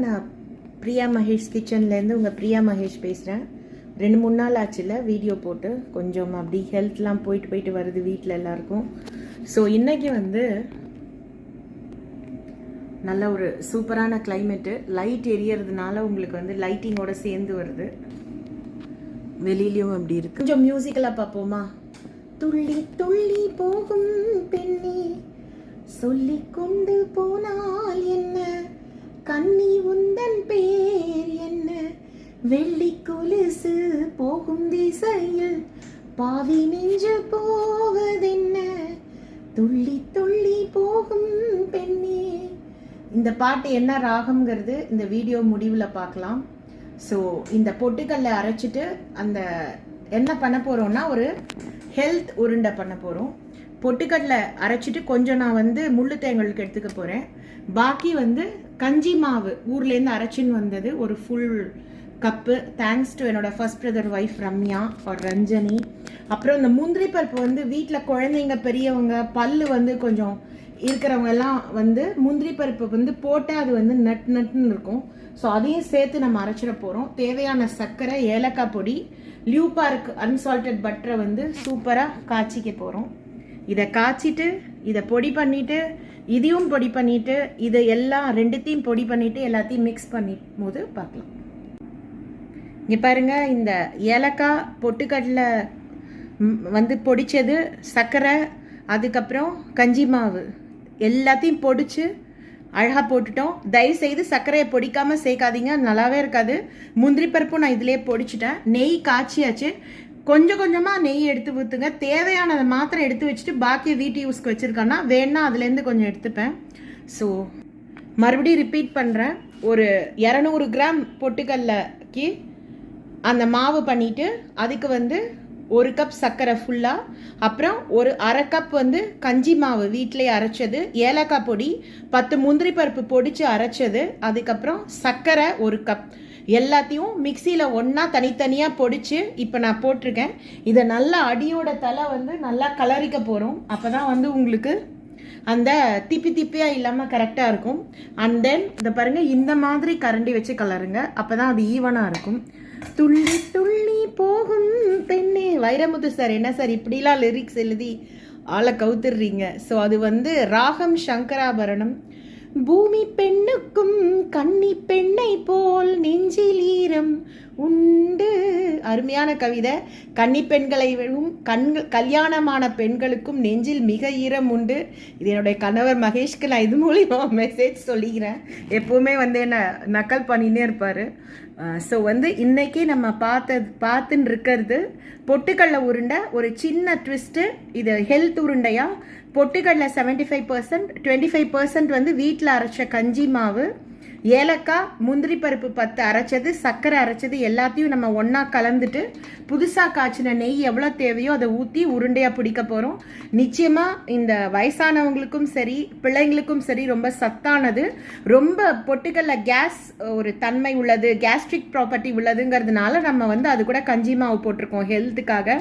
நான் பிரியா மகேஷ் கிச்சன்லேருந்து உங்கள் பிரியா மகேஷ் பேசுகிறேன். 2-3 நாள் ஆச்சுல வீடியோ போட்டு, கொஞ்சம் அப்படி ஹெல்த்லாம் போயிட்டு வருது வீட்டில் எல்லாருக்கும். ஸோ இன்றைக்கி நல்ல ஒரு சூப்பரான கிளைமேட்டு, லைட் எரியறதுனால உங்களுக்கு லைட்டிங்கோட சேர்ந்து வருது, வெளியிலையும் அப்படி இருக்குது. கொஞ்சம் மியூசிக்கலாக பார்ப்போமா? துள்ளி துள்ளி போகும் பெண்ணே சொல்லிக் கொண்டு போனால் என்ன, கண்ணி உந்தன் பேர் என்ன, வெள்ளி கொலுசு போகும் திசையில் பாவி நெஞ்சு போவதென்ன, துள்ளி துள்ளி போகும் பெண்ணே. இந்த பாட்டு என்ன ராகம்ங்கிறது இந்த வீடியோ முடிவில் பார்க்கலாம். ஸோ இந்த பொட்டுக்கல்லை அரைச்சிட்டு அந்த என்ன பண்ண போகிறோம்னா ஒரு ஹெல்த் உருண்டை பண்ண போகிறோம். பொட்டுக்கடலை அரைச்சிட்டு கொஞ்சம் நான் முள்ளு தேங்களுக்கு எடுத்துக்க போகிறேன். பாக்கி கஞ்சி மாவு ஊர்லேருந்து அரைச்சின்னு வந்தது ஒரு ஃபுல் கப்பு. தேங்க்ஸ் டு என்னோட ஃபர்ஸ்ட் பிரதர் ஒய்ஃப் ரம்யா ஒரு ரஞ்சனி. அப்புறம் இந்த முந்திரி பருப்பு வீட்டில் குழந்தைங்க பெரியவங்க பல்லு கொஞ்சம் இருக்கிறவங்க எல்லாம் முந்திரி பருப்பு போட்டால் அது நட்டுன்னு இருக்கும். ஸோ அதையும் சேர்த்து நம்ம அரைச்சிட போகிறோம். தேவையான சர்க்கரை, ஏலக்காய் பொடி, லியூ பார்க் அன்சால்டட் பட்டரை சூப்பராக காய்ச்சிக்க போகிறோம். இதை காய்ச்சிட்டு இதை பொடி பண்ணிவிட்டு இதையும் பொடி பண்ணிவிட்டு இதை எல்லாம் ரெண்டுத்தையும் பொடி பண்ணிவிட்டு எல்லாத்தையும் மிக்ஸ் பண்ணி போது பார்க்கலாம். இங்கே பாருங்கள், இந்த ஏலக்காய் பொட்டுக்கடலை பொடிச்சது, சர்க்கரை, அதுக்கப்புறம் கஞ்சி மாவு எல்லாத்தையும் பொடிச்சு அழகாக போட்டுட்டோம். தயவுசெய்து சர்க்கரையை பொடிக்காமல் சேர்க்காதீங்க, நல்லாவே இருக்காது. முந்திரி பருப்பும் நான் இதிலே பொடிச்சிட்டேன். நெய் காய்ச்சியாச்சு. கொஞ்சம் கொஞ்சமாக நெய் எடுத்து ஊற்றுங்க. தேவையானதை மாத்திரம் எடுத்து வச்சுட்டு பாக்கி வீட்டு யூஸ்க்கு வச்சுருக்கேன்னா வேணா அதுலேருந்து கொஞ்சம் எடுத்துப்பேன். ஸோ மறுபடியும் ரிப்பீட் பண்ணுறேன். ஒரு 200 கிராம் பொட்டுக்கல்லைக்கு அந்த மாவு பண்ணிவிட்டு அதுக்கு 1 கப் சர்க்கரை ஃபுல்லாக, அப்புறம் ஒரு 1/2 கப் கஞ்சி மாவு வீட்டிலே அரைச்சது, ஏலக்காய் பொடி, 10 முந்திரி பருப்பு பொடிச்சு அரைச்சது, அதுக்கப்புறம் சர்க்கரை 1 கப் எல்லாத்தையும் மிக்சியில் ஒன்றா தனித்தனியாக பொடிச்சு இப்போ நான் போட்டிருக்கேன். இதை நல்லா அடியோட தலை நல்லா கலரிக்க போகிறோம். அப்போ தான் உங்களுக்கு அந்த திப்பியாக இல்லாமல் கரெக்டாக இருக்கும். அண்ட் தென் இதை பாருங்கள், இந்த மாதிரி கரண்டி வச்சு கலருங்க, அப்போ தான் அது ஈவனாக இருக்கும். துள்ளி துள்ளி போகும் பெண்ணே. வைரமுத்து சார் என்ன சார் இப்படிலாம் லிரிக்ஸ் எழுதி ஆளை கவுத்துடுறீங்க. ஸோ அது ராகம் சங்கராபரணம். பூமி பெண்ணுக்கும் கன்னி பெண்ணை போல் நெஞ்சில் ஈரம் உண்டு. அருமையான கவிதை. கன்னி பெண்களை கல்யாணமான பெண்களுக்கும் நெஞ்சில் மிக ஈரம் உண்டு. இது என்னுடைய கணவர் மகேஷ்க்கு நான் இது மூலியமாக மெசேஜ் சொல்லிக்கிறேன். எப்போவுமே என்ன நக்கல் பண்ணினே இருப்பார். ஸோ இன்னைக்கு நம்ம பார்த்துன்னு இருக்கிறது பொட்டுக்கடலை உருண்டை. ஒரு சின்ன ட்விஸ்ட்டு, இது ஹெல்த் உருண்டையா. பொட்டுக்கடலை 75%, 25% வீட்டில் அரைச்ச கஞ்சி மாவு, ஏலக்காய், முந்திரி பருப்பு 10 அரைச்சது, சர்க்கரை அரைச்சது எல்லாத்தையும் நம்ம ஒன்றா கலந்துட்டு புதுசாக காய்ச்சின நெய் எவ்வளோ தேவையோ அதை ஊற்றி உருண்டையாக பிடிக்க போகிறோம். நிச்சயமாக இந்த வயசானவங்களுக்கும் சரி பிள்ளைங்களுக்கும் சரி ரொம்ப சத்தானது. ரொம்ப பொட்டுக்கல்ல கேஸ் ஒரு தன்மை உள்ளது, கேஸ்ட்ரிக் ப்ராப்பர்ட்டி உள்ளதுங்கிறதுனால நம்ம அது கூட கஞ்சி மாவு போட்டிருக்கோம் ஹெல்த்துக்காக.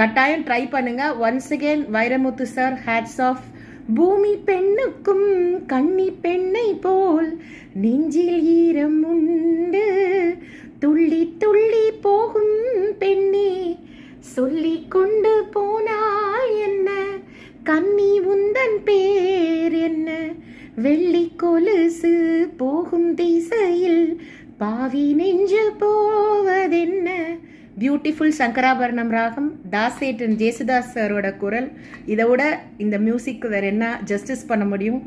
கட்டாயம் ட்ரை பண்ணுங்கள். Once again Vairamuthu sir, hats off. பூமி பெண்ணுக்கும் கன்னி பெண்ணை போல் நெஞ்சில் ஈரம் உண்டு. துள்ளி துள்ளி போகும் பெண்ணே சொல்லிக் கொண்டு போனால் என்ன, கன்னி உந்தன் பேர் என்ன, வெள்ளி கொலுசு போகும் திசையில் பாவி நெஞ்சு போவதென்ன. பியூட்டிஃபுல் சங்கராபரணம் ராகம், தாசேட்டன் ஜேசுதாஸ் சாரோட குரல். இதை விட இந்த மியூசிக் வேறு என்ன ஜஸ்டிஸ் பண்ண முடியும்?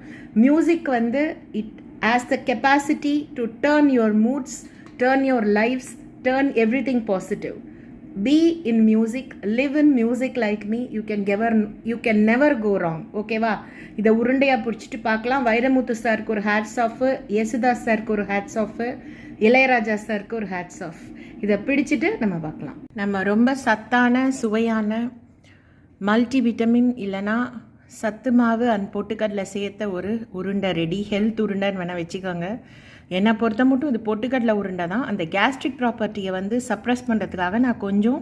Music it has the capacity to turn your moods, turn your lifes, turn everything positive. Be in music, live in music like me, you can never go wrong. ஓகேவா? இதை உருண்டையாக பிடிச்சிட்டு பார்க்கலாம். வைரமுத்து சாருக்கு ஒரு ஹேட்ஸ் ஆஃப், யேசுதாஸ் சாருக்கு ஒரு hats off, Ilaiyaraaja சாருக்கு ஒரு ஹேட்ஸ் ஆஃப். இதை பிடிச்சிட்டு நம்ம பார்க்கலாம். நம்ம ரொம்ப சத்தான சுவையான மல்டி விட்டமின் இல்லைனா சத்து மாவு அண்ட் பொட்டுக்கடலை சேர்த்த ஒரு உருண்டை ரெடி. ஹெல்த் உருண்டைன்னு வேணால் வச்சுக்கோங்க. என்னை பொறுத்த மட்டும் இது பொட்டுக்கடலை உருண்டை தான். அந்த கேஸ்ட்ரிக் ப்ராப்பர்ட்டியை சப்ரஸ் பண்ணுறதுக்காக நான் கொஞ்சம்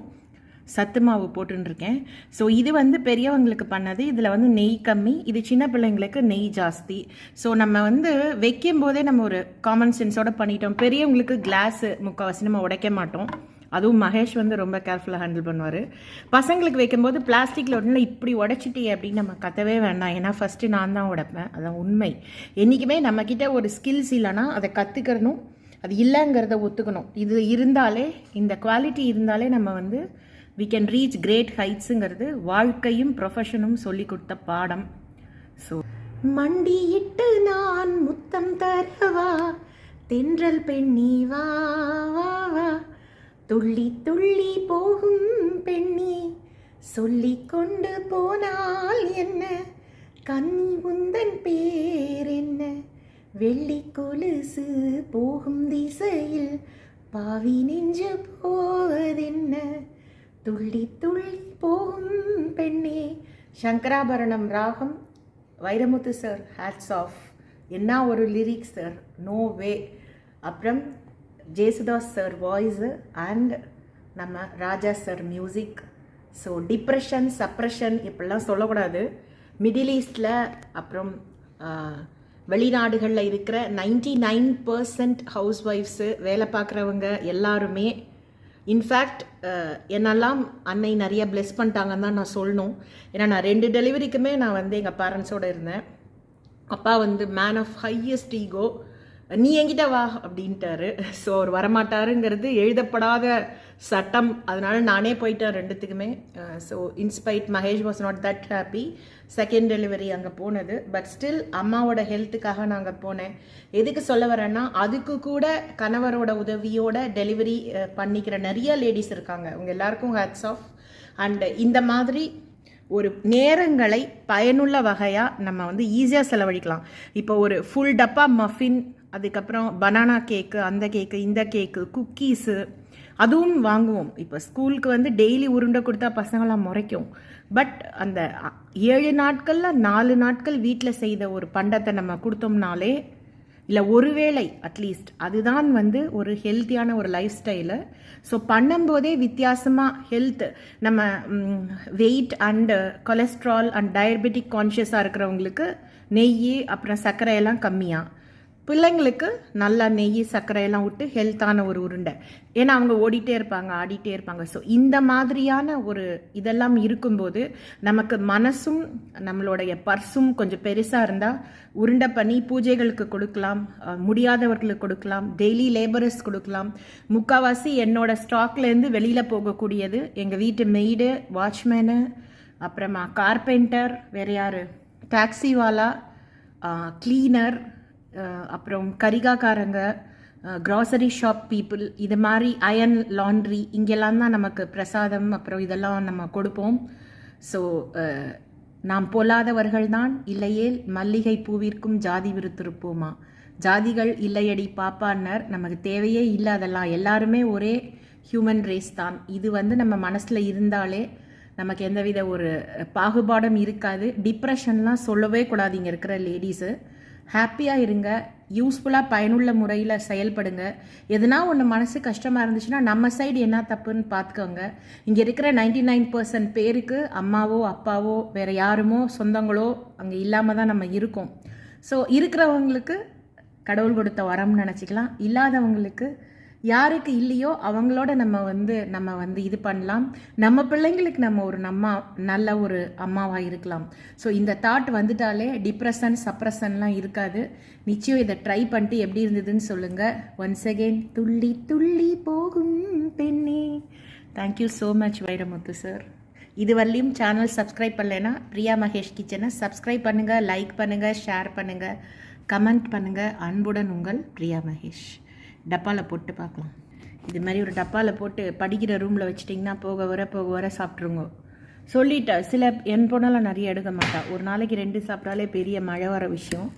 சத்து மாவு போட்டுருக்கேன். ஸோ இது வந்து பெரியவங்களுக்கு பண்ணது. இதில் வந்து நெய் கம்மி, இது சின்ன பிள்ளைங்களுக்கு நெய் ஜாஸ்தி. ஸோ நம்ம வந்து வைக்கும் போதே நம்ம ஒரு காமன் சென்ஸோட பண்ணிட்டோம். பெரியவங்களுக்கு கிளாஸு முக்கால்வாசி நம்ம உடைக்க மாட்டோம். அதுவும் மகேஷ் வந்து ரொம்ப கேர்ஃபுல்லாக ஹேண்டில் பண்ணுவார். பசங்களுக்கு வைக்கும்போது பிளாஸ்டிக்கில் ஒன்றும் இப்படி உடைச்சிட்டே அப்படின்னு நம்ம கத்தவே வேண்டாம். ஏன்னா ஃபஸ்ட்டு நான் தான் உடைப்பேன், அதான் உண்மை. என்றைக்குமே நம்மக்கிட்ட ஒரு ஸ்கில்ஸ் இல்லைன்னா அதை கற்றுக்கிறணும், அது இல்லைங்கிறத ஒத்துக்கணும். இது இருந்தாலே, இந்த குவாலிட்டி இருந்தாலே நம்ம வந்து வி கேன் ரீச் கிரேட் ஹைட்ஸுங்கிறது வாழ்க்கையும் ப்ரொஃபஷனும் சொல்லி கொடுத்த பாடம். ஸோ மண்டியிட்டு நான் முத்தம் தரவா, தென்றல் பெண்ணி வா வா வா, துள்ளி துள்ளி போகும் பெண்ணி, சொல்லி கொண்டு போனால் என்ன, கன்னி உந்தன் பேர் என்ன, வெள்ளி கொலுசு போகும் திசையில் பாவி நெஞ்சு போவதென்ன, துள்ளி துள்ளி போகும் பெண்ணே. சங்கராபரணம் ராகம், வைரமுத்து சார், ஹேட்ஸ் ஆஃப். என்ன ஒரு லிரிக்ஸ் சார், நோ வே. அப்புறம் ஜேசுதாஸ் சார் வாய்ஸு அண்ட் நம்ம Raja sir music. So depression suppression இப்படிலாம் சொல்லக்கூடாது. மிடில் ஈஸ்டில் அப்புறம் வெளிநாடுகளில் இருக்கிற 99% ஹவுஸ் ஒய்ஃப்ஸு, வேலை பார்க்குறவங்க எல்லாருமே, இன்ஃபேக்ட் என்னெல்லாம் அன்னை நிறைய பிளெஸ் பண்ணிட்டாங்கன்னு தான் நான் சொல்லணும். ஏன்னா நான் 2 டெலிவரிக்குமே நான் வந்து எங்கள் பேரண்ட்ஸோடு இருந்தேன். அப்பா வந்து மேன் ஆஃப் ஹையஸ்ட் ஈகோ, நீ என்கிட்ட வா அப்படின்ட்டாரு. ஸோ அவர் வரமாட்டாருங்கிறது எழுதப்படாத சட்டம். அதனால நானே போயிட்டேன் 2த்துக்குமே. So in spite Mahesh was not that happy second delivery அங்கே போனது. பட் ஸ்டில் அம்மாவோட ஹெல்த்துக்காக நாங்கள் போனேன். எதுக்கு சொல்ல வரேன்னா, அதுக்கு கூட கணவரோட உதவியோட டெலிவரி பண்ணிக்கிற நிறைய லேடிஸ் இருக்காங்க. அவங்க எல்லாருக்கும் ஹேட்ஸ் ஆஃப். அண்ட் இந்த மாதிரி ஒரு நேரங்களை பயனுள்ள வகையாக நம்ம வந்து ஈஸியாக செலவழிக்கலாம். இப்போ ஒரு ஃபுல் டப்பா மஃபின், அதுக்கப்புறம் பனானா கேக்கு, அந்த கேக்கு, இந்த கேக்கு, குக்கீஸு அதுவும் வாங்குவோம். இப்போ ஸ்கூலுக்கு வந்து டெய்லி உருண்டை கொடுத்தா பசங்களாம் முறைக்கும். பட் அந்த 7 நாட்களில் 4 நாட்கள் வீட்டில் செய்த ஒரு பண்டத்தை நம்ம கொடுத்தோம்னாலே, இல்லை ஒருவேளை அட்லீஸ்ட், அதுதான் வந்து ஒரு ஹெல்த்தியான ஒரு லைஃப் ஸ்டைலு. ஸோ பண்ணும்போதே வித்தியாசமாக ஹெல்த், நம்ம wait and cholesterol and diabetic கான்ஷியஸாக இருக்கிறவங்களுக்கு நெய் அப்புறம் சர்க்கரையெல்லாம் கம்மியாக, பிள்ளைங்களுக்கு நல்லா நெய் சர்க்கரையெல்லாம் விட்டு ஹெல்த்தான ஒரு உருண்டை. ஏன்னா அவங்க ஓடிட்டே இருப்பாங்க, ஆடிட்டே இருப்பாங்க. ஸோ இந்த மாதிரியான ஒரு இதெல்லாம் இருக்கும்போது நமக்கு மனசும் நம்மளுடைய பர்ஸும் கொஞ்சம் பெருசாக இருந்தால் உருண்டை பண்ணி பூஜைகளுக்கு கொடுக்கலாம், முடியாதவர்களுக்கு கொடுக்கலாம், டெய்லி லேபரர்ஸ் கொடுக்கலாம். முக்கால்வாசி என்னோட ஸ்டாக்லேருந்து வெளியில் போகக்கூடியது எங்கள் வீட்டு மெய்டு, வாட்ச்மேனு, அப்புறமா கார்பெண்டர், வேறு யார், டாக்ஸிவாலா, கிளீனர், அப்புறம் கரிகாக்காரங்க, க்ராசரி ஷாப் பீப்புள், இது மாதிரி அயன் லாண்ட்ரி, இங்கெல்லாம் தான் நமக்கு பிரசாதம் அப்புறம் இதெல்லாம் நம்ம கொடுப்போம். ஸோ நாம் பொல்லாதவர்கள் தான், இல்லையேல் மல்லிகை பூவிற்கும் ஜாதி விருத்திருப்போமா, ஜாதிகள் இல்லையடி பாப்பான்னர், நமக்கு தேவையே இல்லை அதெல்லாம், எல்லாருமே ஒரே ஹியூமன் ரேஸ் தான். இது வந்து நம்ம மனசில் இருந்தாலே நமக்கு எந்தவித ஒரு பாகுபாடும் இருக்காது. டிப்ரெஷன்லாம் சொல்லவே கூடாது. இங்கே இருக்கிற லேடிஸு ஹாப்பியாக இருங்க, யூஸ்ஃபுல்லாக பயனுள்ள முறையில் செயல்படுங்க. எதுனா ஒன்று மனசு கஷ்டமாக இருந்துச்சுன்னா நம்ம சைடு என்ன தப்புன்னு பார்த்துக்கோங்க. இங்கே இருக்கிற 99% பேருக்கு அம்மாவோ அப்பாவோ வேறு யாருமோ சொந்தங்களோ அங்கே இல்லாமல் தான் நம்ம இருக்கோம். ஸோ இருக்கிறவங்களுக்கு கடவுள் கொடுத்த வரம்னு நினச்சிக்கலாம். இல்லாதவங்களுக்கு யாருக்கு இல்லையோ அவங்களோட நம்ம வந்து இது பண்ணலாம். நம்ம பிள்ளைங்களுக்கு நம்ம ஒரு நல்ல ஒரு அம்மாவாக இருக்கலாம். ஸோ இந்த தாட் வந்துட்டாலே டிப்ரெஷன் சப்ரெஷன்லாம் இருக்காது. நிச்சயம் இதை ட்ரை பண்ணிட்டு எப்படி இருந்ததுன்னு சொல்லுங்கள். ஒன்ஸ் அகெயின், துள்ளி துள்ளி போகும் பெண்ணே. Thank you so much Vairamuthu sir. இதுவரையும் சேனல் சப்ஸ்கிரைப் பண்ணலைன்னா பிரியா மகேஷ் கிச்சனை சப்ஸ்கிரைப் பண்ணுங்கள், லைக் பண்ணுங்கள், ஷேர் பண்ணுங்கள், கமெண்ட் பண்ணுங்கள். அன்புடன் உங்கள் பிரியா மகேஷ். டப்பாவில் போட்டு பார்க்கலாம். இது மாதிரி ஒரு டப்பாவில் போட்டு படிக்கிற ரூமில் வச்சிட்டிங்கன்னா போக வர சாப்பிட்ருங்க. சொல்லிட்டேன், சில என் பொண்ணெல்லாம் நிறைய எடுக்க மாட்டா. ஒரு நாளைக்கு 2 சாப்பிட்டாலே பெரிய மழை வர விஷயம்.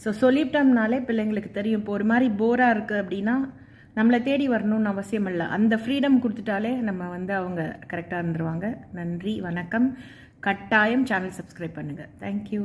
ஸோ சொல்லிட்டோம்னாலே பிள்ளைங்களுக்கு தெரியும். இப்போ ஒரு மாதிரி போராக இருக்குது அப்படின்னா நம்மளை தேடி வரணும்னு அவசியம் இல்லை. அந்த ஃப்ரீடம் கொடுத்துட்டாலே நம்ம அவங்க கரெக்டாக இருந்துருவாங்க. நன்றி, வணக்கம். கட்டாயம் சேனல் சப்ஸ்கிரைப் பண்ணுங்கள். தேங்க்யூ.